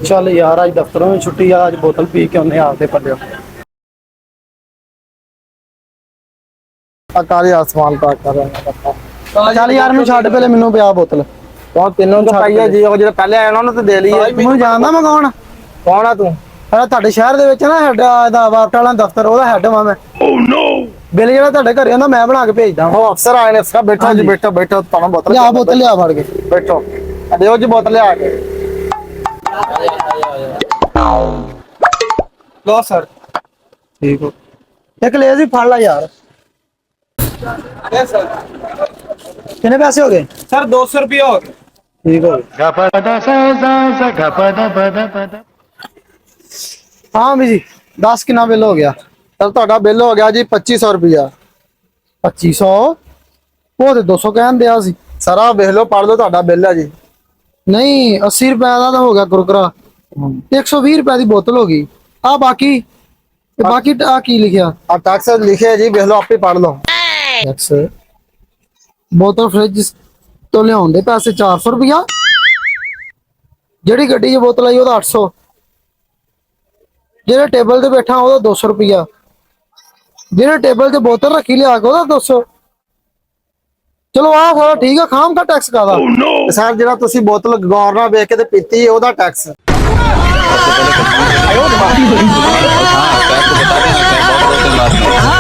ਚੱਲ ਯਾਰ ਅੱਜ ਦਫ਼ਤਰੋਂ ਵੀ ਛੁੱਟੀ ਆ, ਅੱਜ ਬੋਤਲ ਪੀ ਕੇ ਉਹਨੇ ਆਪਦੇ ਪੱਲਿਓ। ਕਾਲੇ ਆਸਮਾਨ ਪਾ ਕਰ ਰਿਹਾ। ਚੱਲ ਯਾਰ ਮੈਨੂੰ ਛੱਡ ਪਹਿਲੇ, ਮੈਨੂੰ ਪਿਆ ਬੋਤਲ। ਕੌਣ ਤੈਨੂੰ ਤਾਂ ਪਾਈਆ ਜੀ, ਉਹ ਜਿਹੜਾ ਪਹਿਲੇ ਆਇਆ ਉਹਨਾਂ ਨੂੰ ਤਾਂ ਦੇ ਲਈ। ਮੈਨੂੰ ਜਾਣਦਾ ਮੈਂ ਕੌਣ? ਕੌਣ ਆ ਤੂੰ? ਤੁਹਾਡੇ ਸ਼ਹਿਰ ਦੇ ਵਿੱਚ ਨਾ ਹੈਡ ਦਾ ਵਾਟ ਵਾਲਾ ਦਫ਼ਤਰ, ਉਹਦਾ ਹੈਡ ਵਾਂ ਮੈਂ। ਬਿੱਲ ਜਿਹੜਾ ਤੁਹਾਡੇ ਘਰੇ ਆਉਂਦਾ ਮੈਂ ਬਣਾ ਕੇ ਭੇਜਦਾ। ਉਹ ਅਫਸਰ ਆਏ ਨੇ, ਅਫਸਰ ਬੈਠੋ ਜੀ, ਬੈਠੋ ਬੈਠੋ, ਤੁਹਾਨੂੰ ਬੋਤਲ ਲਿਆ, ਬੋਤਲ ਲਿਆ ਫੜ ਕੇ ਬੈਠੋ। ਦਿਓ ਜੀ ਬੋਤਲ ਲਿਆ ਕੇ। ਲੋ ਸਰ। ਠੀਕ ਹੋ, ਇੱਕ ਲੈ ਜੀ ਫੜ ਲਾ ਯਾਰ। सर कितने पैसे हो गए? सर 200 रुपये हो गए। ठीक हो हाँ भी जी 10 कितना बिल हो गया? ਸਰ ਤੁਹਾਡਾ ਬਿੱਲ ਹੋ ਗਿਆ ਜੀ 2500 ਰੁਪਇਆ। 2500 वो तो 200 कहन दिया सी। ਸਰ ਆ ਵੇਖ ਲਓ, ਪੜ ਲਓ, ਤੁਹਾਡਾ ਬਿੱਲ ਹੈ ਜੀ। नहीं 80 रुपए का तो हो गया कुरकुरा। 120 रुपए की बोतल होगी। आ बाकी बाकी आ की लिखा? ਆ ਟੈਕਸ ਲਿਖਿਆ ਜੀ, ਵੇਖ ਲਓ, ਆਪੇ ਪੜ ਲਓ। टैक्स बोतल फ्रिज तो लिया पैसे 400 रुपया। जेड़ी गड्डी च बोतल आई 800। जेड़े टेबल ते बैठा 200 रुपया। जेड़े टेबल ते बोतल रखी लिया 200। चलो आ सारा ठीक है, खाम का टैक्स का ਸਰ ਜਿਹੜਾ ਤੁਸੀਂ ਬੋਤਲ ਗੌਰ ਨਾਲ ਵੇਖ ਕੇ ਤੇ ਪੀਤੀ ਉਹਦਾ ਟੈਕਸ। हाँ,